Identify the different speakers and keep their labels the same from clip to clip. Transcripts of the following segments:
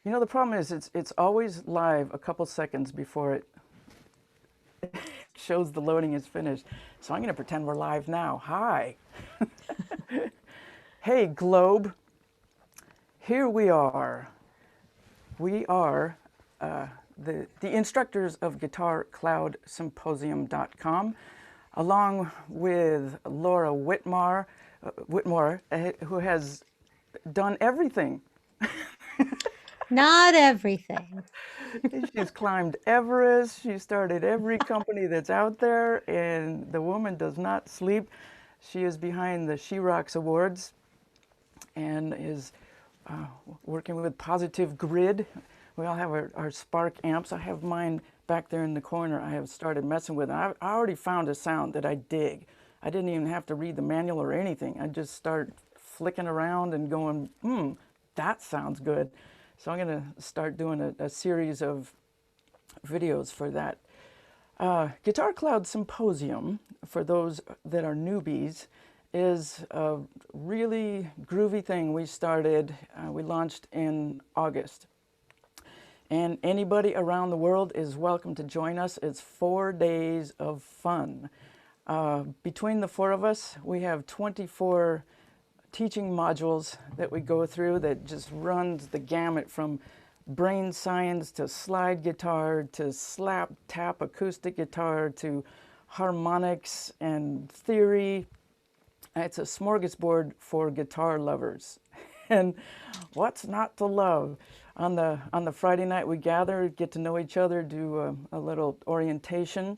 Speaker 1: You know, the problem is it's always live a couple seconds before it shows the loading is finished. So I'm going to pretend we're live now. Hi. Hey, Globe. Here we are. We are the instructors of Guitar Cloud Symposium.com, along with Laura Whitmore, who has done everything.
Speaker 2: Not everything.
Speaker 1: She's climbed Everest. She started every company that's out there, and the woman does not sleep. She is behind the She Rocks Awards and is working with Positive Grid. We all have our Spark amps. I have mine back there in the corner. I have started messing with it. I already found a sound that I dig. I didn't even have to read the manual or anything. I just start flicking around and going, that sounds good. So I'm going to start doing a series of videos for that. Guitar Cloud Symposium, for those that are newbies, is a really groovy thing we started. We launched in August. And anybody around the world is welcome to join us. It's 4 days of fun. Between the four of us, we have 24 teaching modules that we go through that just runs the gamut from brain science to slide guitar to slap tap acoustic guitar to harmonics and theory. It's a smorgasbord for guitar lovers. And what's not to love? On the Friday night we gather, get to know each other, do a little orientation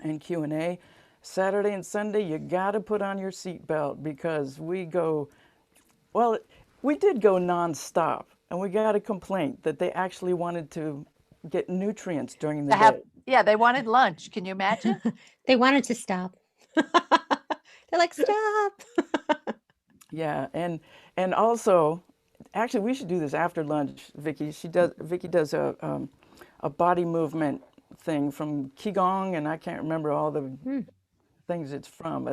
Speaker 1: and Q&A. Saturday and Sunday, you got to put on your seatbelt because we go, well, we did go nonstop, and we got a complaint that they actually wanted to get nutrients during the day.
Speaker 3: Yeah, they wanted lunch. Can you imagine?
Speaker 2: They wanted to stop. They're like, stop.
Speaker 1: Yeah, and also, actually, we should do this after lunch, Vicky. Vicky does a body movement thing from Qigong, and I can't remember all the things it's from.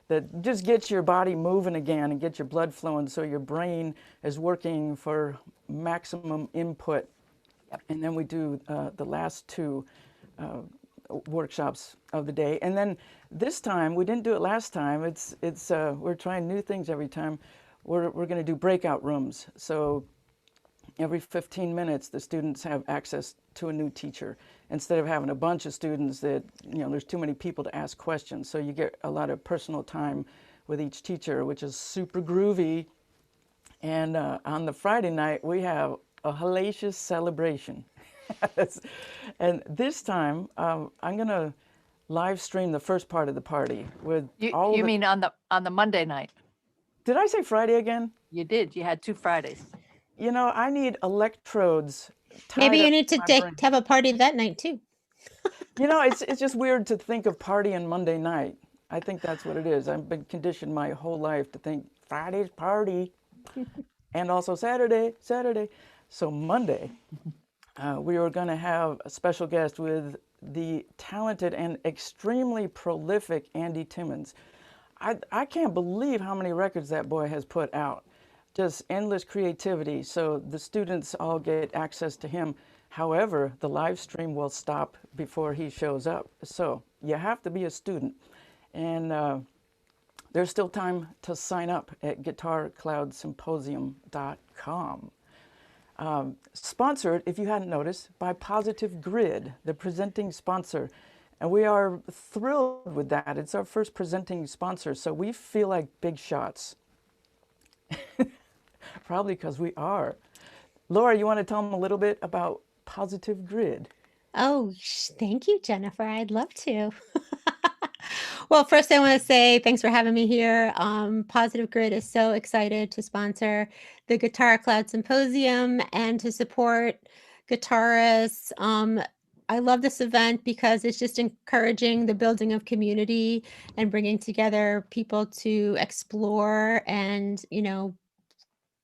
Speaker 1: That just gets your body moving again and gets your blood flowing, so your brain is working for maximum input.
Speaker 3: Yep.
Speaker 1: And then we do the last two workshops of the day, and then this time we didn't do it last time. It's we're trying new things every time. We're going to do breakout rooms. So every 15 minutes, the students have access to a new teacher instead of having a bunch of students that, there's too many people to ask questions. So you get a lot of personal time with each teacher, which is super groovy. And on the Friday night, we have a hellacious celebration. And this time, I'm going to live stream the first part of the party with
Speaker 3: you mean on the Monday night?
Speaker 1: Did I say Friday again?
Speaker 3: You did. You had 2 Fridays.
Speaker 1: I need electrodes.
Speaker 2: Maybe you need to have a party that night too.
Speaker 1: It's just weird to think of partying Monday night. I think that's what it is. I've been conditioned my whole life to think Friday's party and also Saturday. So Monday, we are going to have a special guest with the talented and extremely prolific Andy Timmons. I can't believe how many records that boy has put out. Just endless creativity. So the students all get access to him. However, the live stream will stop before he shows up. So you have to be a student. And there's still time to sign up at guitarcloudsymposium.com. Sponsored, if you hadn't noticed, by Positive Grid, the presenting sponsor. And we are thrilled with that. It's our first presenting sponsor, so we feel like big shots. Probably because we are. Laura, you want to tell them a little bit about Positive Grid?
Speaker 2: Oh, thank you, Jennifer. I'd love to. Well, first I want to say thanks for having me here. Positive Grid is so excited to sponsor the Guitar Cloud Symposium and to support guitarists. I love this event because it's just encouraging the building of community and bringing together people to explore and,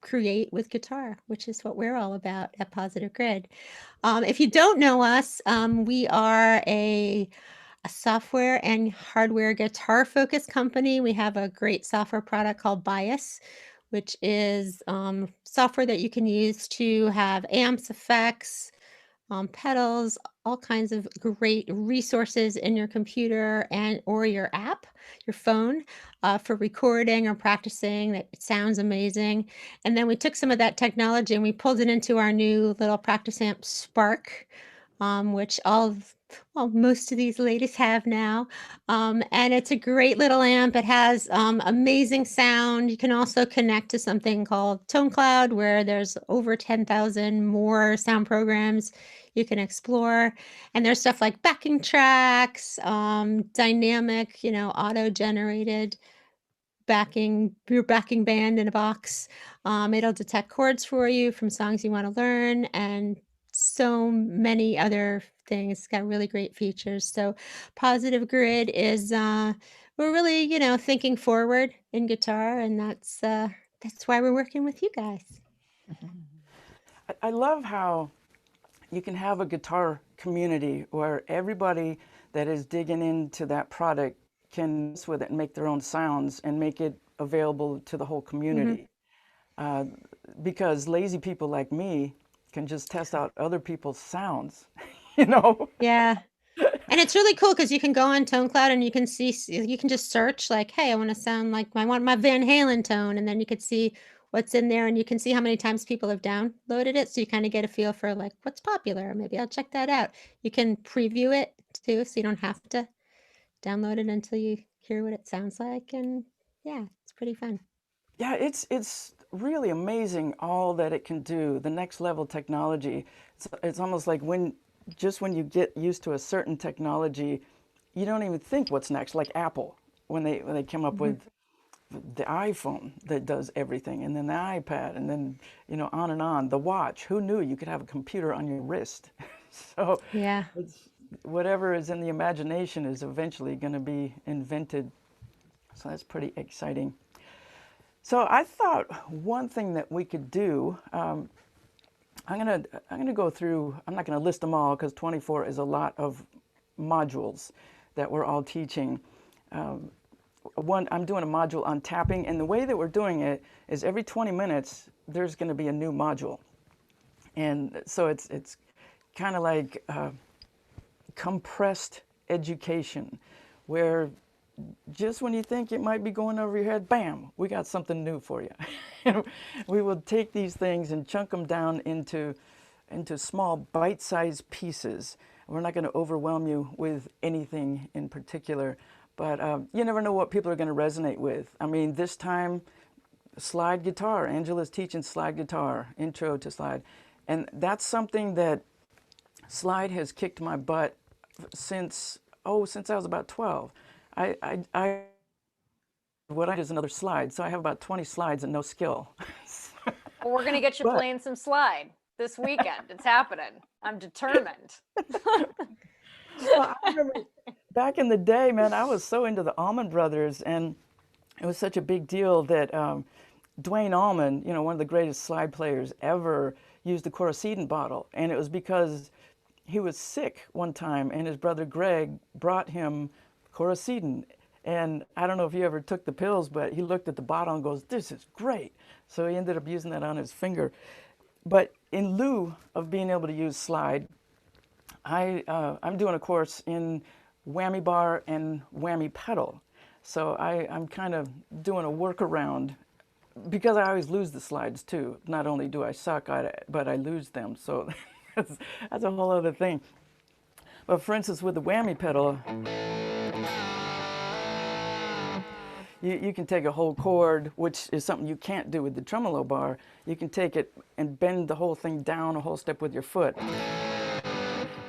Speaker 2: create with guitar, which is what we're all about at Positive Grid. If you don't know us, we are a software and hardware guitar focused company. We have a great software product called Bias, which is software that you can use to have amps, effects, pedals, all kinds of great resources in your computer and or your app, your phone, for recording or practicing. That it sounds amazing. And then we took some of that technology and we pulled it into our new little practice amp Spark, which well, most of these ladies have now. And it's a great little amp. It has amazing sound. You can also connect to something called Tone Cloud, where there's over 10,000 more sound programs you can explore. And there's stuff like backing tracks, dynamic, auto-generated your backing band in a box. It'll detect chords for you from songs you want to learn and so many other things. It's got really great features. So Positive Grid is we're really, thinking forward in guitar, and that's why we're working with you guys.
Speaker 1: I love how you can have a guitar community where everybody that is digging into that product can mess with it and make their own sounds and make it available to the whole community. Because lazy people like me can just test out other people's sounds, you know?
Speaker 2: Yeah. And it's really cool because you can go on Tone Cloud and you can you can just search like, "Hey, I wanna sound like I want my Van Halen tone," and then you could see what's in there, and you can see how many times people have downloaded it, so you kinda get a feel for, like, what's popular. Maybe I'll check that out. You can preview it too, so you don't have to download it until you hear what it sounds like, and yeah, it's pretty fun.
Speaker 1: Yeah, it's really amazing all that it can do. The next level technology. It's almost like when you get used to a certain technology, you don't even think what's next. Like Apple, when they came up with the iPhone that does everything, and then the iPad, and then on and on. The watch. Who knew you could have a computer on your wrist? So
Speaker 2: Yeah.
Speaker 1: it's whatever is in the imagination is eventually going to be invented. So that's pretty exciting. So I thought one thing that we could do, I'm gonna go through. I'm not gonna list them all because 24 is a lot of modules that we're all teaching. I'm doing a module on tapping, and the way that we're doing it is every 20 minutes there's going to be a new module, and so it's kind of like compressed education, where just when you think it might be going over your head, bam, we got something new for you. We will take these things and chunk them down into small bite-sized pieces. We're not going to overwhelm you with anything in particular, but you never know what people are going to resonate with. I mean, this time, slide guitar. Angela's teaching slide guitar, intro to slide. And that's something that slide has kicked my butt since I was about 12. What I did is another slide, so I have about 20 slides and no skill.
Speaker 4: Well, we're going to get you
Speaker 1: But-
Speaker 4: playing some slide this weekend. It's happening. I'm determined.
Speaker 1: Well, I remember back in the day, man, I was so into the Allman Brothers, and it was such a big deal that Dwayne Allman, one of the greatest slide players ever, used the Coracedon bottle, and it was because he was sick one time, and his brother Greg brought him Coracedon. And I don't know if you ever took the pills, but he looked at the bottle and goes, "This is great." So he ended up using that on his finger. But in lieu of being able to use slide, I'm doing a course in whammy bar and whammy pedal. So I'm kind of doing a workaround because I always lose the slides too. Not only do I suck, but I lose them. So that's a whole other thing. But for instance, with the whammy pedal, you can take a whole chord, which is something you can't do with the tremolo bar. You can take it and bend the whole thing down a whole step with your foot.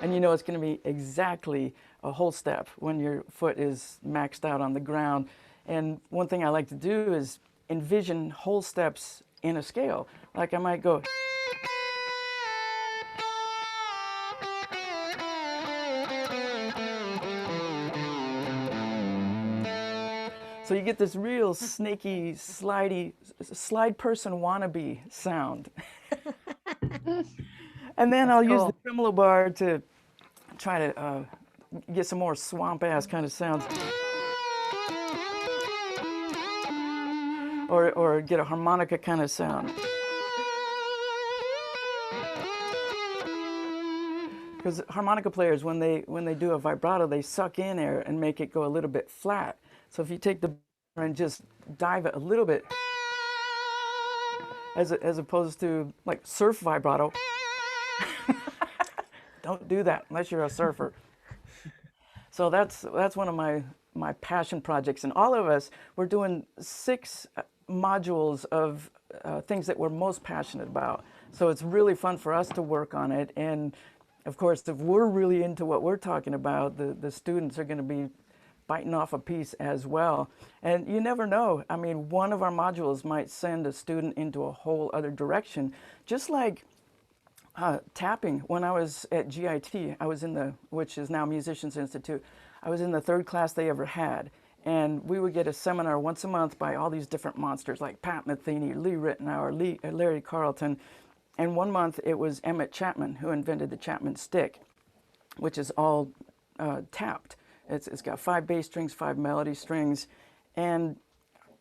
Speaker 1: And it's going to be exactly a whole step when your foot is maxed out on the ground. And one thing I like to do is envision whole steps in a scale. Like I might go. So you get this real snaky, slide person wannabe sound. And then I'll use the tremolo bar to try to get some more swamp ass kind of sounds. or get a harmonica kind of sound. Because harmonica players, when they do a vibrato, they suck in air and make it go a little bit flat. So if you take the and just dive it a little bit, as opposed to like surf vibrato, don't do that unless you're a surfer. So that's one of my passion projects, and all of us, we're doing 6 modules of things that we're most passionate about. So it's really fun for us to work on it, and of course, if we're really into what we're talking about, the students are going to be biting off a piece as well. And you never know. I mean, one of our modules might send a student into a whole other direction, just like tapping. When I was at GIT, I was in which is now Musicians Institute, I was in the 3rd class they ever had. And we would get a seminar once a month by all these different monsters like Pat Metheny, Lee Ritenour, Larry Carlton. And one month it was Emmett Chapman who invented the Chapman stick, which is all tapped. It's got 5 bass strings, 5 melody strings. And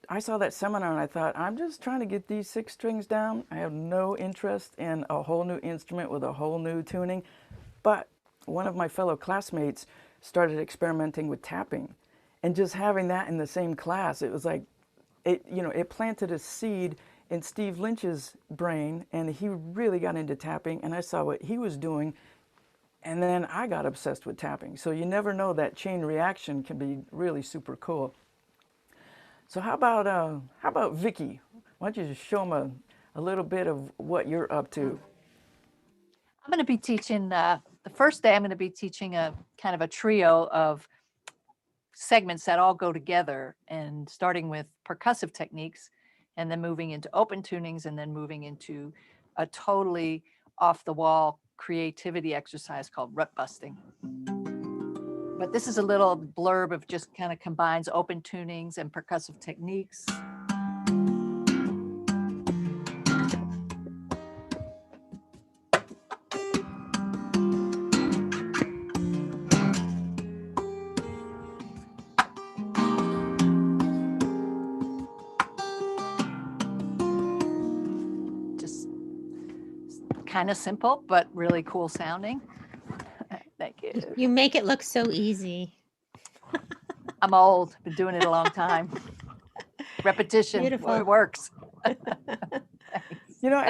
Speaker 1: I saw that seminar and I thought, I'm just trying to get these 6 strings down. I have no interest in a whole new instrument with a whole new tuning. But one of my fellow classmates started experimenting with tapping. And just having that in the same class, it was like, it planted a seed in Steve Lynch's brain, and he really got into tapping, and I saw what he was doing, and then I got obsessed with tapping. So you never know, that chain reaction can be really super cool. So how about Vicki? Why don't you just show them a little bit of what you're up to?
Speaker 3: I'm going to be teaching, the first day I'm going to be teaching a kind of a trio of segments that all go together, and starting with percussive techniques, and then moving into open tunings, and then moving into a totally off-the-wall creativity exercise called rut busting. But this is a little blurb of just kind of combines open tunings and percussive techniques. Kind of simple, but really cool sounding. Thank you.
Speaker 2: You make it look so easy.
Speaker 3: I'm old, been doing it a long time. Repetition,
Speaker 2: Beautiful.
Speaker 3: it works.
Speaker 1: You know,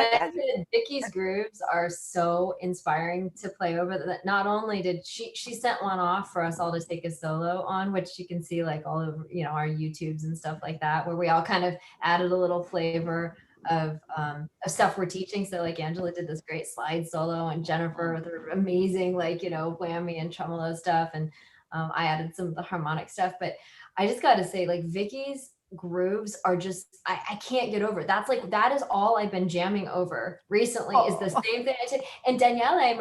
Speaker 5: Vicki's grooves are so inspiring to play over. That not only did she sent one off for us all to take a solo on, which you can see like all over, our YouTubes and stuff like that, where we all kind of added a little flavor of stuff we're teaching. So like Angela did this great slide solo, and Jennifer with her amazing whammy and tremolo stuff, and I added some of the harmonic stuff. But I just got to say, like, Vicki's grooves are just, I can't get over it. That is all I've been jamming over recently. Is the same thing I did. And Daniele,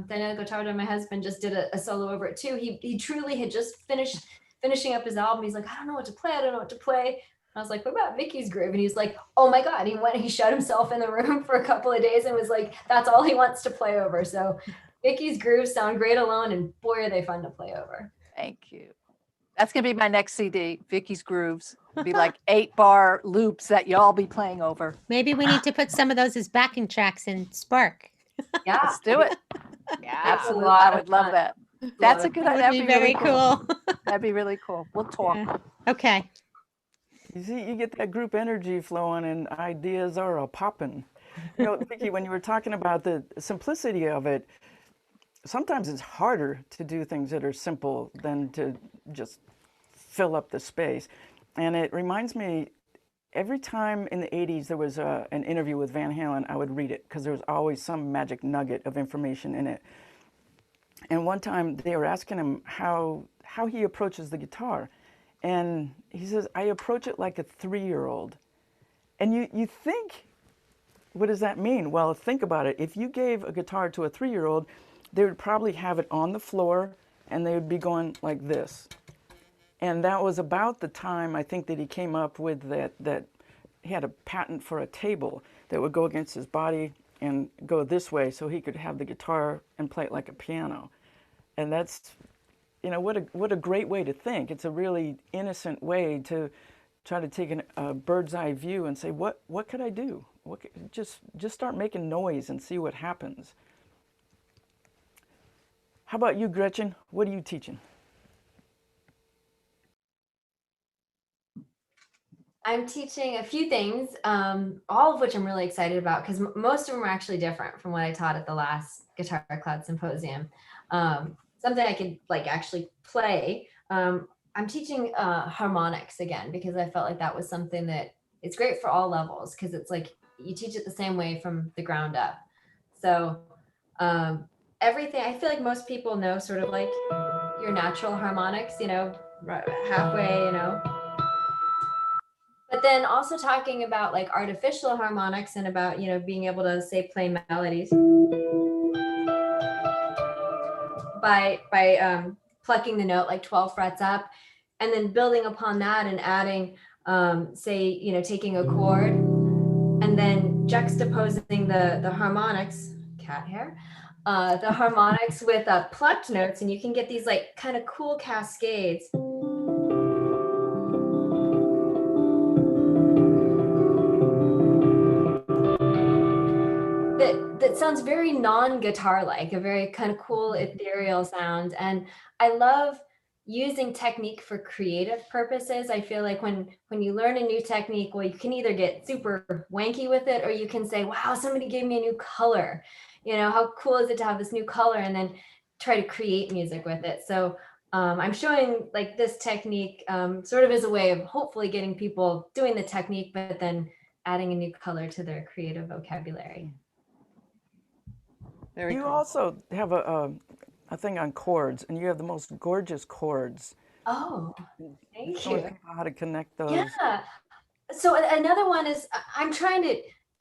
Speaker 5: Daniele Gottardo, my husband, just did a solo over it too. He truly had just finishing up his album. He's like, I don't know what to play. I was like, what about Vicki's groove? And he's like, oh my God. He shut himself in the room for a couple of days and was like, that's all he wants to play over. So Vicki's grooves sound great alone, and boy, are they fun to play over.
Speaker 3: Thank you. That's going to be my next CD, Vicki's Grooves. It'll be like 8-bar loops that y'all be playing over.
Speaker 2: Maybe we need to put some of those as backing tracks in Spark.
Speaker 5: Yeah.
Speaker 3: Let's do it.
Speaker 5: Yeah,
Speaker 3: Absolutely. I would love that. That's a good idea.
Speaker 2: That would be very cool.
Speaker 3: That'd be really cool. We'll talk.
Speaker 2: Yeah. Okay.
Speaker 1: you see, you get that group energy flowing, and ideas are a popping. Vicki, when you were talking about the simplicity of it, sometimes it's harder to do things that are simple than to just fill up the space. And it reminds me, every time in the 80s there was an interview with Van Halen, I would read it because there was always some magic nugget of information in it. And one time they were asking him how he approaches the guitar. And he says, I approach it like a 3-year-old. And you think, what does that mean? Well, think about it. If you gave a guitar to a 3-year-old, they would probably have it on the floor and they would be going like this. And that was about the time, I think, that he came up with that he had a patent for a table that would go against his body and go this way so he could have the guitar and play it like a piano. And that's, what a great way to think. It's a really innocent way to try to take a bird's eye view and say, what could I do? Just start making noise and see what happens. How about you, Gretchen? What are you teaching?
Speaker 5: I'm teaching a few things, all of which I'm really excited about because most of them are actually different from what I taught at the last Guitar Cloud Symposium. Something I could like actually play. I'm teaching harmonics again because I felt like that was something that it's great for all levels because it's like you teach it the same way from the ground up. So everything, I feel like most people know sort of like your natural harmonics, you know, halfway, you know. But then also talking about like artificial harmonics and about, you know, being able to say play melodies by plucking the note like 12 frets up and then building upon that and adding, say, you know, taking a chord and then juxtaposing the harmonics, cat hair, the harmonics with plucked notes, and you can get these like kind of cool cascades. That sounds very non-guitar like, a very kind of cool ethereal sound. And I love using technique for creative purposes. I feel like when you learn a new technique, well, you can either get super wanky with it or you can say, wow, somebody gave me a new color. You know, how cool is it to have this new color, and then try to create music with it. So I'm showing like this technique sort of as a way of hopefully getting people doing the technique, but then adding a new color to their creative vocabulary.
Speaker 3: Very
Speaker 1: You
Speaker 3: cool.
Speaker 1: also have a thing on chords, and you have the most gorgeous chords.
Speaker 5: Oh, thank
Speaker 1: Show us
Speaker 5: you.
Speaker 1: how to connect those.
Speaker 5: Yeah. So another one is I'm trying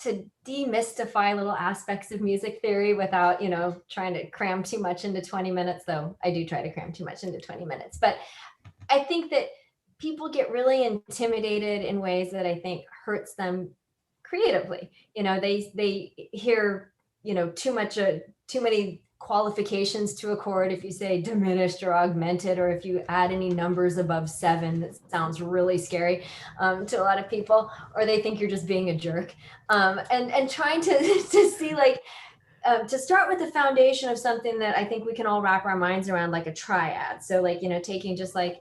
Speaker 5: to demystify little aspects of music theory without, you know, trying to cram too much into 20 minutes, though I do try to cram too much into 20 minutes. But I think that people get really intimidated in ways that I think hurts them creatively. You know, they hear, you know, too many qualifications to a chord. If you say diminished or augmented, or if you add any numbers above 7, that sounds really scary to a lot of people, or they think you're just being a jerk. And trying to see like, to start with the foundation of something that I think we can all wrap our minds around, like a triad. So like, you know, taking just like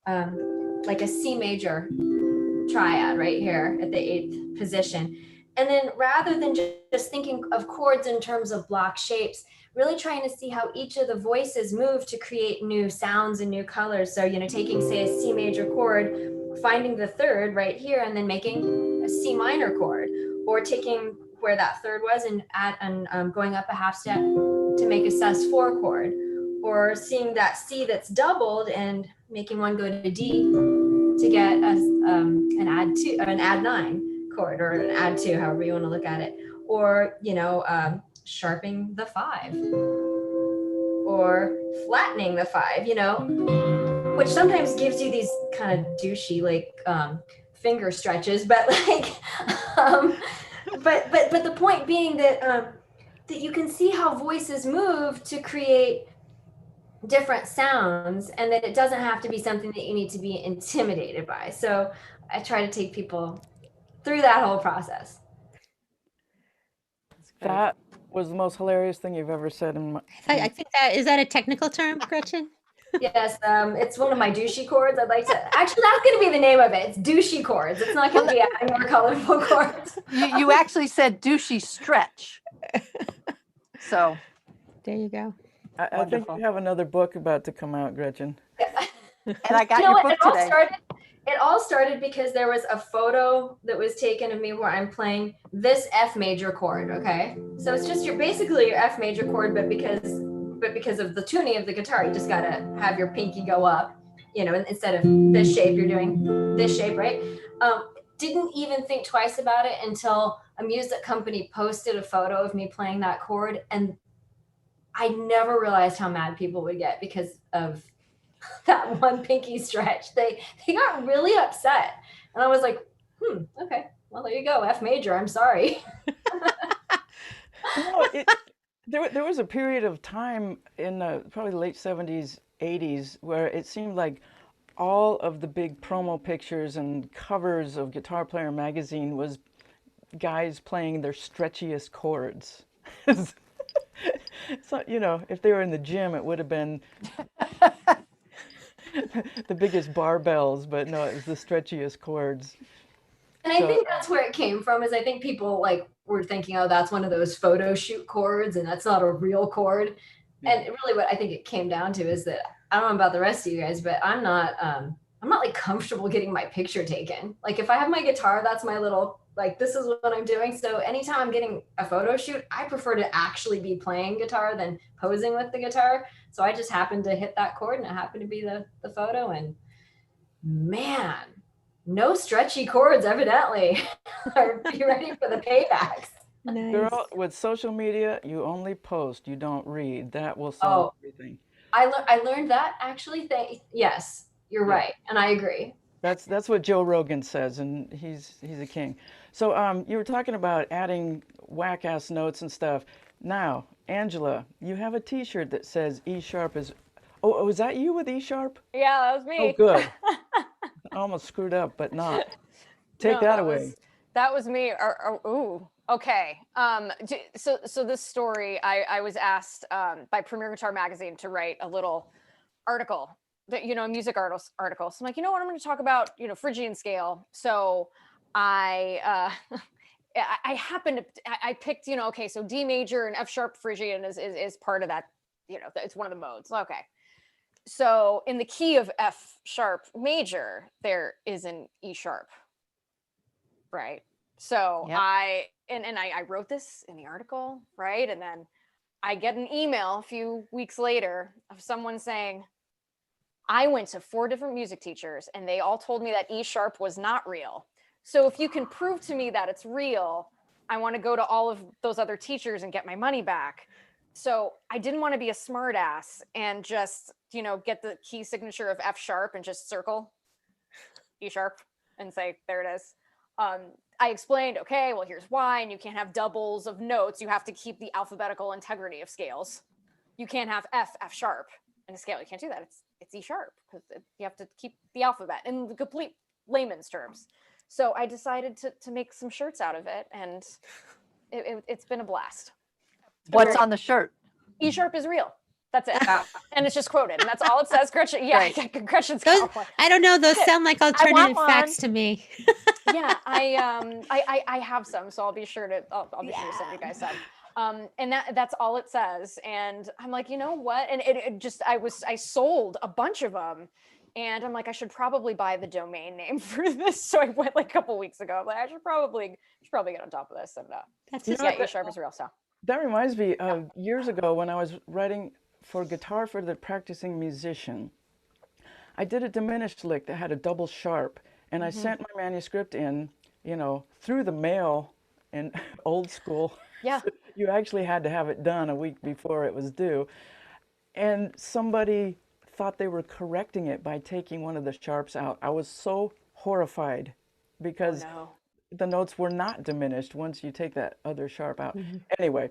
Speaker 5: a C major triad right here at the 8th position. And then rather than just thinking of chords in terms of block shapes, really trying to see how each of the voices move to create new sounds and new colors. So, you know, taking, say, a C major chord, finding the 3rd right here, and then making a C minor chord, or taking where that 3rd was and going up a half step to make a sus4 chord, or seeing that C that's doubled and making one go to D to get an add 2 or an add 9 chord, or an add 2, however you want to look at it, or, you know, sharpening the 5 or flattening the 5, you know, which sometimes gives you these kind of douchey like finger stretches, but like but the point being that that you can see how voices move to create different sounds, and that it doesn't have to be something that you need to be intimidated by. So I try to take people through that whole process.
Speaker 1: That was the most hilarious thing you've ever said in my.
Speaker 2: I think that is that a technical term, Gretchen?
Speaker 5: Yes, it's one of my douchey chords. I'd like to actually, that's going to be the name of it. It's douchey chords. It's not going to be adding more colorful chords.
Speaker 3: You actually said douchey stretch. So
Speaker 2: There you go.
Speaker 1: I think
Speaker 3: Wonderful.
Speaker 1: you have another book about to come out, Gretchen.
Speaker 3: and I got
Speaker 5: You know
Speaker 3: your
Speaker 5: what?
Speaker 3: book today.
Speaker 5: It all started because there was a photo that was taken of me where I'm playing this F major chord. Okay, so it's just basically your F major chord, but because of the tuning of the guitar, you just gotta have your pinky go up. You know, instead of this shape, you're doing this shape, right? Didn't even think twice about it until a music company posted a photo of me playing that chord, and I never realized how mad people would get because of that one pinky stretch. They got really upset, and I was like, okay, well, there you go, F major, I'm sorry.
Speaker 1: No, there was a period of time in probably the late 70s, 80s where it seemed like all of the big promo pictures and covers of Guitar Player magazine was guys playing their stretchiest chords. So, you know, if they were in the gym, it would have been the biggest barbells, but no, it was the stretchiest chords.
Speaker 5: And I
Speaker 1: So-
Speaker 5: think that's where it came from, is I think people like were thinking, oh, that's one of those photo shoot chords and that's not a real chord.
Speaker 1: Yeah.
Speaker 5: And really what I think it came down to is that, I don't know about the rest of you guys, but I'm not like comfortable getting my picture taken. Like if I have my guitar, that's my little, like, this is what I'm doing. So anytime I'm getting a photo shoot, I prefer to actually be playing guitar than posing with the guitar. So I just happened to hit that chord and it happened to be the photo. And man, no stretchy chords evidently. Be ready for the paybacks.
Speaker 2: Nice.
Speaker 1: Girl, with social media, you only post, you don't read. That will solve everything.
Speaker 5: I learned that actually. Yes, you're
Speaker 1: Yeah.
Speaker 5: right, and I agree.
Speaker 1: That's what Joe Rogan says, and he's a king. So you were talking about adding whack-ass notes and stuff. Now, Angela, you have a T-shirt that says E sharp is. Oh, is that you with E sharp?
Speaker 4: Yeah, that was me.
Speaker 1: Oh, good. I almost screwed up, but not. Take
Speaker 4: No,
Speaker 1: that away.
Speaker 4: That was me. Ooh, okay. So this story, I was asked by Premier Guitar Magazine to write a little article, that, you know, a music article. So I'm like, you know what, I'm going to talk about, you know, Phrygian scale. So I happened to, I picked, you know, okay, so D major and F sharp Phrygian is part of that, you know, it's one of the modes. Okay. So in the key of F sharp major, there is an E sharp, right? So
Speaker 3: Yep.
Speaker 4: I wrote this in the article, right? And then I get an email a few weeks later of someone saying, I went to 4 different music teachers and they all told me that E sharp was not real. So if you can prove to me that it's real, I want to go to all of those other teachers and get my money back. So I didn't want to be a smart ass and just, you know, get the key signature of F sharp and just circle E sharp and say, there it is. I explained, okay, well, here's why, and you can't have doubles of notes. You have to keep the alphabetical integrity of scales. You can't have F sharp in a scale. You can't do that. It's E sharp because you have to keep the alphabet in the complete layman's terms. So I decided to make some shirts out of it, and it's been a blast.
Speaker 3: What's on the shirt?
Speaker 4: E sharp is real. That's it. And it's just quoted, and that's all it says. Gretchen, yeah,
Speaker 3: Right.
Speaker 4: Gretchen's
Speaker 2: Those,
Speaker 4: got one.
Speaker 2: I don't know. Those sound like alternative
Speaker 3: one.
Speaker 2: facts to me.
Speaker 4: Yeah, I have some, so I'll be sure to send you guys some. And that's all it says. And I'm like, you know what? And it just I sold a bunch of them, and I'm like, I should probably buy the domain name for this. So I went like a couple weeks ago. I'm like, I should probably get on top of this. And
Speaker 2: That's
Speaker 1: You
Speaker 2: just
Speaker 1: know
Speaker 4: yeah, E sharp is real. So
Speaker 1: That reminds me of years ago when I was writing for Guitar for the Practicing Musician. I did a diminished lick that had a double sharp, and I sent my manuscript in, you know, through the mail in old school.
Speaker 4: Yeah.
Speaker 1: You actually had to have it done a week before it was due. And somebody thought they were correcting it by taking one of the sharps out. I was so horrified because
Speaker 4: no.
Speaker 1: the notes were not diminished once you take that other sharp out. Anyway,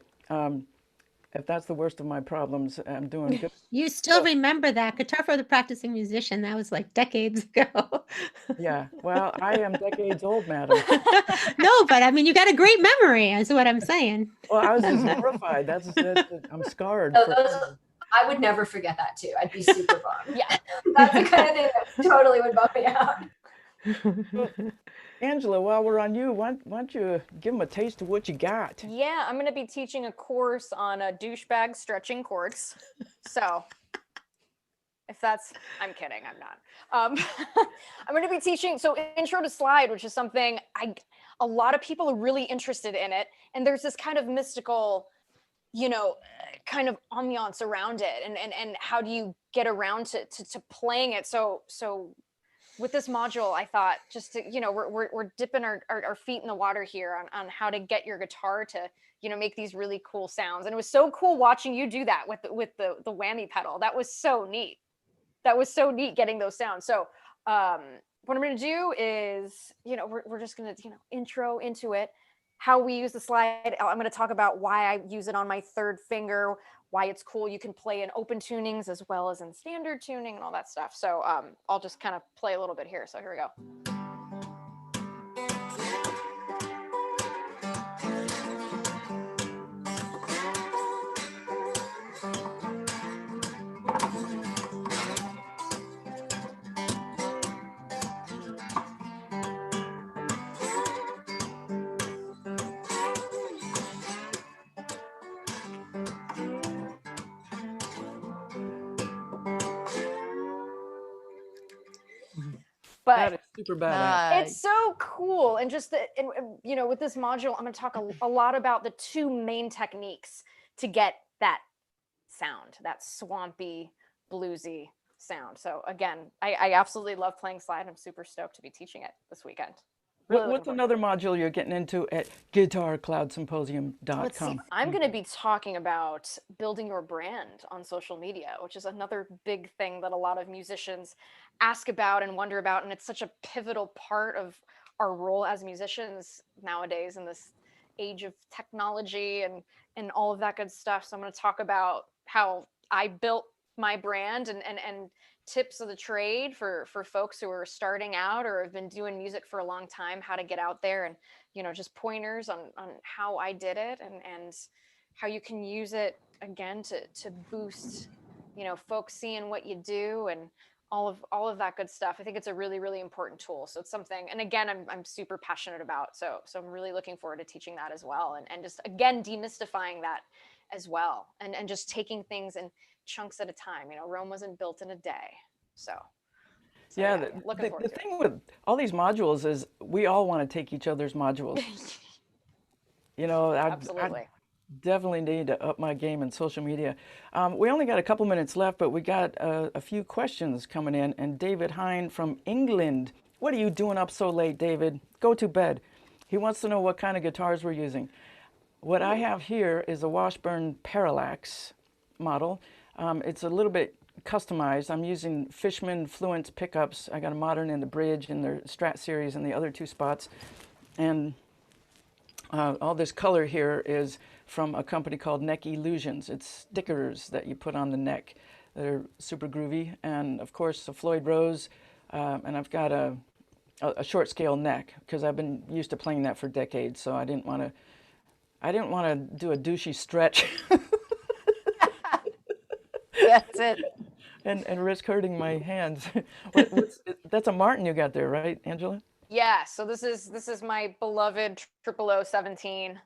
Speaker 1: if that's the worst of my problems, I'm doing good.
Speaker 2: You still remember that Guitar for the Practicing Musician? That was like decades ago.
Speaker 1: Yeah, well, I am decades old, madam.
Speaker 2: No, but I mean, you got a great memory, is what I'm saying.
Speaker 1: Well, I was just horrified. I'm scarred.
Speaker 5: So
Speaker 1: for-
Speaker 5: those, I would never forget that too. I'd be super bummed.
Speaker 4: Yeah.
Speaker 5: That's the kind of thing that totally would bum me out.
Speaker 1: Angela, while we're on you, why don't you give them a taste of what you got?
Speaker 4: Yeah, I'm going to be teaching a course on douchebag stretching chords. So if that's, I'm kidding, I'm not. I'm going to be teaching, so intro to slide, which is something a lot of people are really interested in it. And there's this kind of mystical, you know, kind of ambiance around it. And how do you get around to playing it? So with this module, I thought just to, you know, we're dipping our feet in the water here on how to get your guitar to, you know, make these really cool sounds. And it was so cool watching you do that with the whammy pedal. That was so neat. That was so neat getting those sounds. So what I'm going to do is, you know, we're just going to, you know, intro into it. how we use the slide. I'm going to talk about why I use it on my third finger, why it's cool. You can play in open tunings as well as in standard tuning and all that stuff. So I'll just kind of play a little bit here. So here we go. But
Speaker 1: That is super badass.
Speaker 4: it's so cool. And just you know, with this module, I'm going to talk a lot about the two main techniques to get that sound, that swampy, bluesy sound. So again, I absolutely love playing slide. I'm super stoked to be teaching it this weekend. Really
Speaker 1: What's another module you're getting into at guitarcloudsymposium.com?
Speaker 4: I'm going to be talking about building your brand on social media, which is another big thing that a lot of musicians ask about and wonder about. And it's such a pivotal part of our role as musicians nowadays in this age of technology and all of that good stuff. So I'm going to talk about how I built my brand and tips of the trade for folks who are starting out or have been doing music for a long time, how to get out there, and, you know, just pointers on how I did it and how you can use it again to boost, you know, folks seeing what you do and all of that good stuff. I think it's a really, really important tool. So it's something, and again, I'm super passionate about. So I'm really looking forward to teaching that as well. And just, again, demystifying that as well. And just taking things in chunks at a time. You know, Rome wasn't built in a day. So
Speaker 1: Yeah,
Speaker 4: looking forward
Speaker 1: the
Speaker 4: to it.
Speaker 1: thing with all these modules is we all want to take each other's modules. You know, I
Speaker 4: Absolutely.
Speaker 1: definitely need to up my game in social media. We only got a couple minutes left, but we got a few questions coming in. And David Hine from England. What are you doing up so late, David? Go to bed. He wants to know what kind of guitars we're using. What I have here is a Washburn Parallax model. It's a little bit customized. I'm using Fishman Fluence pickups. I got a modern in the bridge and the Strat series in the other two spots. And all this color here is from a company called Neck Illusions. It's stickers that you put on the neck. They're super groovy. And of course, the Floyd Rose. And I've got a short scale neck because I've been used to playing that for decades. So I didn't want to do a douchey stretch.
Speaker 3: That's it.
Speaker 1: and risk hurting my hands. That's a Martin you got there, right, Angela?
Speaker 4: Yeah, so this is my beloved 00017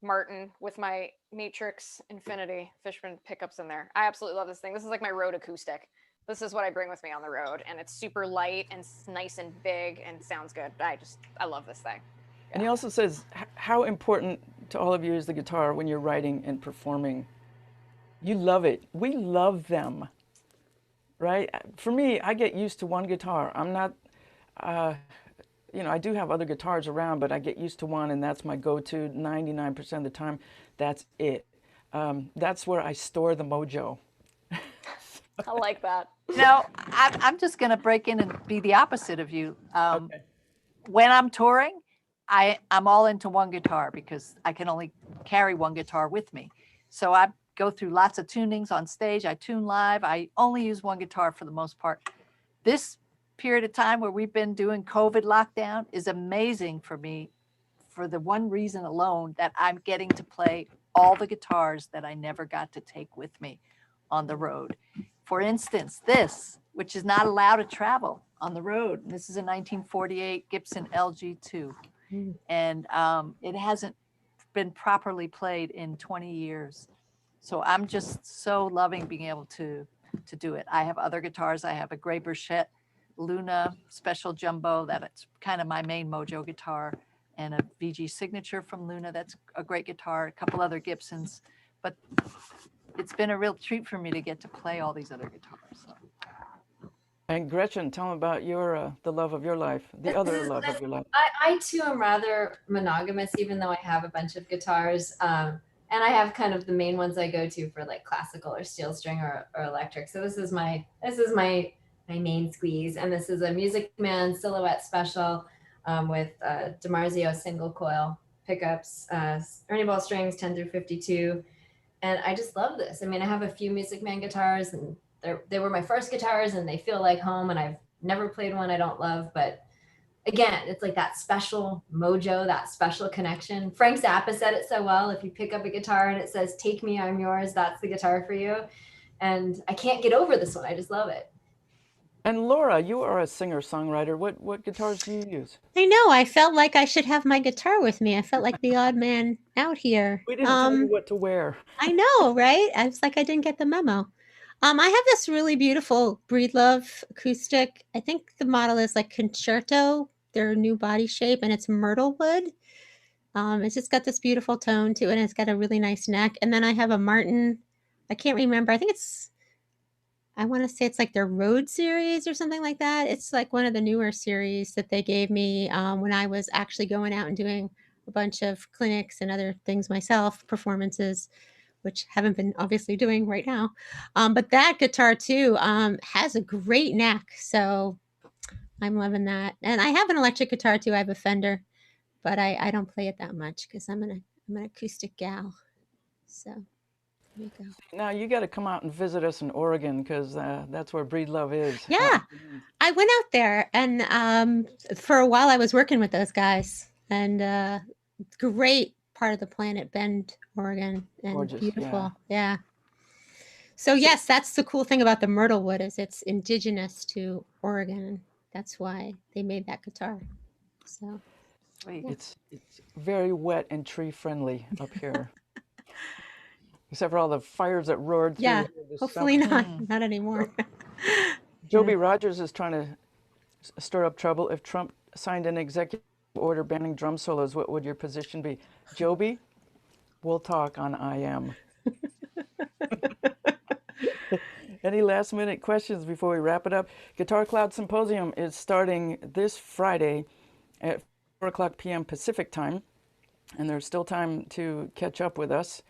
Speaker 4: Martin with my Matrix Infinity Fishman pickups in there. I absolutely love this thing. This is like my road acoustic. This is what I bring with me on the road, and it's super light and nice and big and sounds good. I love this thing. Yeah.
Speaker 1: And he also says, how important to all of you is the guitar when you're writing and performing? You love it. We love them, right? For me, I get used to one guitar. I'm not, you know, I do have other guitars around, but I get used to one, and that's my go-to 99% of the time. That's it. That's where I store the mojo.
Speaker 4: I like that.
Speaker 3: Now, I'm just going to break in and be the opposite of you.
Speaker 1: Okay.
Speaker 3: When I'm touring, I'm all into one guitar because I can only carry one guitar with me. So I go through lots of tunings on stage. I tune live. I only use one guitar for the most part. This period of time where we've been doing COVID lockdown is amazing for me for the one reason alone that I'm getting to play all the guitars that I never got to take with me on the road. For instance, this, which is not allowed to travel on the road. This is a 1948 Gibson LG2. And it hasn't been properly played in 20 years. So I'm just so loving being able to do it. I have other guitars. I have a Gray Burchett Luna Special Jumbo that's kind of my main mojo guitar, and a VG Signature from Luna that's a great guitar, a couple other Gibsons. But it's been a real treat for me to get to play all these other guitars. So.
Speaker 1: And Gretchen, tell them about your the love of your life, the other love of your life.
Speaker 5: I too am rather monogamous, even though I have a bunch of guitars. And I have kind of the main ones I go to for like classical or steel string or electric. So this is my main squeeze. And this is a Music Man Silhouette Special with DiMarzio single coil. pickups, Ernie Ball strings 10 through 52. And I just love this. I mean, I have a few Music Man guitars, and they were my first guitars, and they feel like home, and I've never played one I don't love. But again, it's like that special mojo, that special connection. Frank Zappa said it so well. If you pick up a guitar and it says, "Take me, I'm yours," that's the guitar for you. And I can't get over this one. I just love it.
Speaker 1: And Laura, you are a singer-songwriter. What guitars do you use?
Speaker 2: I know. I felt like I should have my guitar with me. I felt like the odd man out here.
Speaker 1: We didn't tell you what to wear.
Speaker 2: I know, right? I was like, I didn't get the memo. I have this really beautiful Breedlove acoustic. I think the model is like Concerto, their new body shape, and it's myrtle wood. It's just got this beautiful tone to it, and it's got a really nice neck. And then I have a Martin. I can't remember. I think I want to say it's like their Road series or something like that. It's like one of the newer series that they gave me when I was actually going out and doing a bunch of clinics and other things myself, performances, which haven't been obviously doing right now. But that guitar too has a great neck. So I'm loving that. And I have an electric guitar too. I have a Fender, but I don't play it that much because I'm an acoustic gal. So there you go.
Speaker 1: Now you got to come out and visit us in Oregon because that's where Breedlove is.
Speaker 2: Yeah, I went out there, and for a while I was working with those guys, and great part of the planet, Bend, Oregon, and
Speaker 1: Gorgeous,
Speaker 2: beautiful. Yeah. So yes, that's the cool thing about the myrtle wood is it's indigenous to Oregon, and that's why they made that guitar. So
Speaker 3: Sweet.
Speaker 1: It's very wet and tree friendly up here. Except for all the fires that roared through
Speaker 2: yeah,
Speaker 1: here this
Speaker 2: hopefully
Speaker 1: summer.
Speaker 2: not anymore.
Speaker 1: Joby Rogers is trying to stir up trouble. If Trump signed an executive order banning drum solos, what would your position be? Joby, we'll talk on IM. Any last minute questions before we wrap it up? Guitar Cloud Symposium is starting this Friday at 4:00 p.m. Pacific time, and there's still time to catch up with us.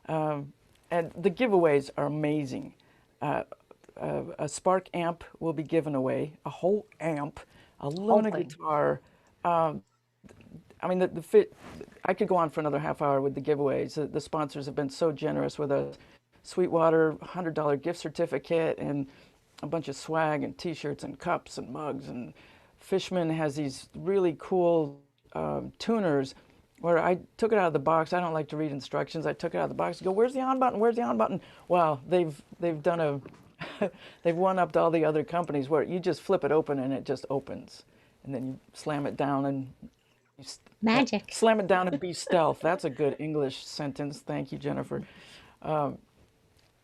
Speaker 1: And the giveaways are amazing. A Spark amp will be given away, a whole amp, a Luna
Speaker 3: thing.
Speaker 1: guitar. I mean, the fit. I could go on for another half hour with the giveaways. The sponsors have been so generous with us. Sweetwater, $100 gift certificate, and a bunch of swag and T-shirts and cups and mugs. And Fishman has these really cool tuners where I took it out of the box. I don't like to read instructions. I took it out of the box and go, "Where's the on button? Where's the on button?" Wow, they've done a they've one-upped all the other companies where you just flip it open and it just opens, and then you slam it down and
Speaker 2: Magic.
Speaker 1: Slam it down and be stealth. That's a good English sentence. Thank you, Jennifer.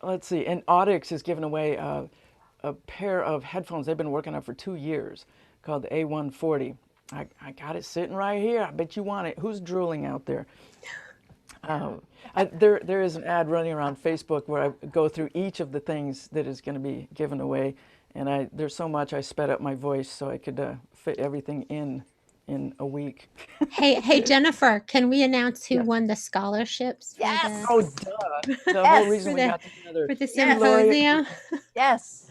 Speaker 1: Let's see. And AUDIX is giving away a pair of headphones they've been working on for 2 years called the A140. I got it sitting right here. I bet you want it. Who's drooling out there? There is an ad running around Facebook where I go through each of the things that is going to be given away. And there's so much I sped up my voice so I could fit everything in a week.
Speaker 2: Hey, Jennifer, can we announce who
Speaker 1: Yes.
Speaker 2: won the scholarships? For
Speaker 3: Yes.
Speaker 1: Oh, duh. The
Speaker 3: Yes.
Speaker 1: whole reason we got together.
Speaker 2: for the
Speaker 3: Yes.
Speaker 2: symposium.
Speaker 3: Yes.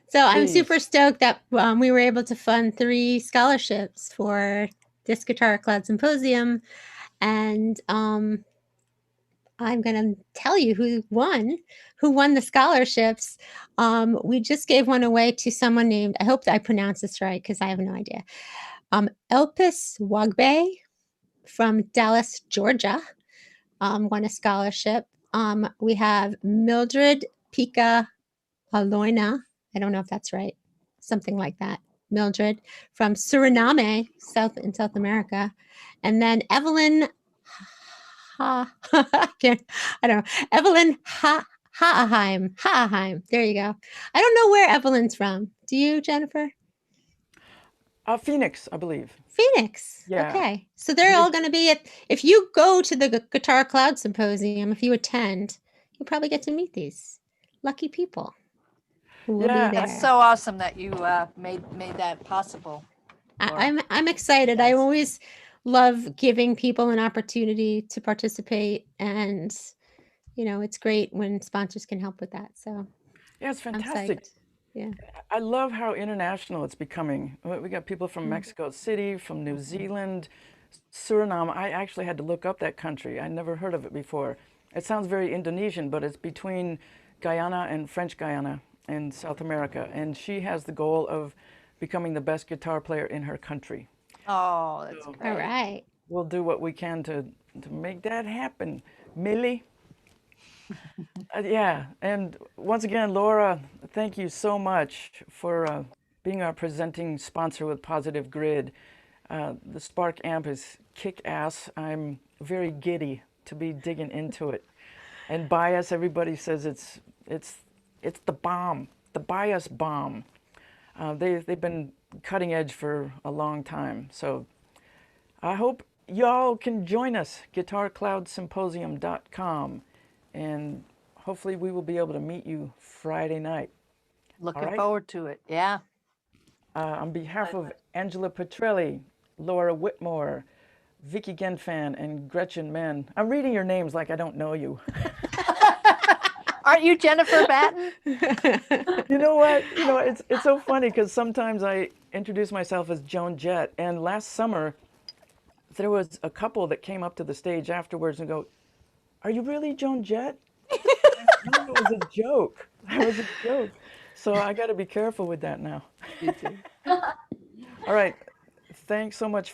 Speaker 2: So I'm
Speaker 1: Please.
Speaker 2: super stoked that we were able to fund 3 scholarships for this Guitar Cloud Symposium. And I'm going to tell you who won the scholarships. We just gave one away to someone named, I hope that I pronounce this right because I have no idea. Elpis Wagbe from Dallas, Georgia, won a scholarship. We have Mildred Pika Aloina. I don't know if that's right. Something like that. Mildred from Suriname, South America. And then Evelyn I don't know. Evelyn Haaheim. There you go. I don't know where Evelyn's from. Do you, Jennifer?
Speaker 1: Phoenix, I believe.
Speaker 2: Phoenix.
Speaker 1: Yeah.
Speaker 2: Okay. So they're all going to be if you go to the Guitar Cloud Symposium, if you attend, you'll probably get to meet these lucky people who will
Speaker 1: Yeah,
Speaker 2: be there.
Speaker 3: That's so awesome that you made that possible. Laura.
Speaker 2: I'm excited. I
Speaker 3: Yes.
Speaker 2: always love giving people an opportunity to participate, and it's great when sponsors can help with that. So
Speaker 1: Yeah, it's
Speaker 2: I'm
Speaker 1: fantastic.
Speaker 2: psyched. Yeah.
Speaker 1: I love how international it's becoming. We got people from Mexico City, from New Zealand, Suriname. I actually had to look up that country. I never heard of it before. It sounds very Indonesian, but it's between Guyana and French Guyana in South America. And she has the goal of becoming the best guitar player in her country.
Speaker 3: Oh, that's
Speaker 1: So
Speaker 3: great.
Speaker 2: All right.
Speaker 1: we'll do what we can to make that happen. Millie? Yeah, and once again, Laura, thank you so much for being our presenting sponsor with Positive Grid. The Spark amp is kick-ass. I'm very giddy to be digging into it. And Bias, everybody says it's the bomb, the Bias bomb. They've been cutting edge for a long time. So I hope y'all can join us, guitarcloudsymposium.com, and hopefully we will be able to meet you Friday night.
Speaker 3: Looking
Speaker 1: right.
Speaker 3: forward to it. Yeah.
Speaker 1: On behalf of Angela Petrelli, Laura Whitmore, Vicky Genfan, and Gretchen Menn, I'm reading your names like I don't know you.
Speaker 3: Aren't you Jennifer Batten?
Speaker 1: You know what? You know, it's so funny because sometimes I introduce myself as Joan Jett, and last summer there was a couple that came up to the stage afterwards and go, "Are you really Joan Jett?" No, it was a joke. That was a joke. So I got to be careful with that now.
Speaker 3: You too.
Speaker 1: All right. Thanks so much.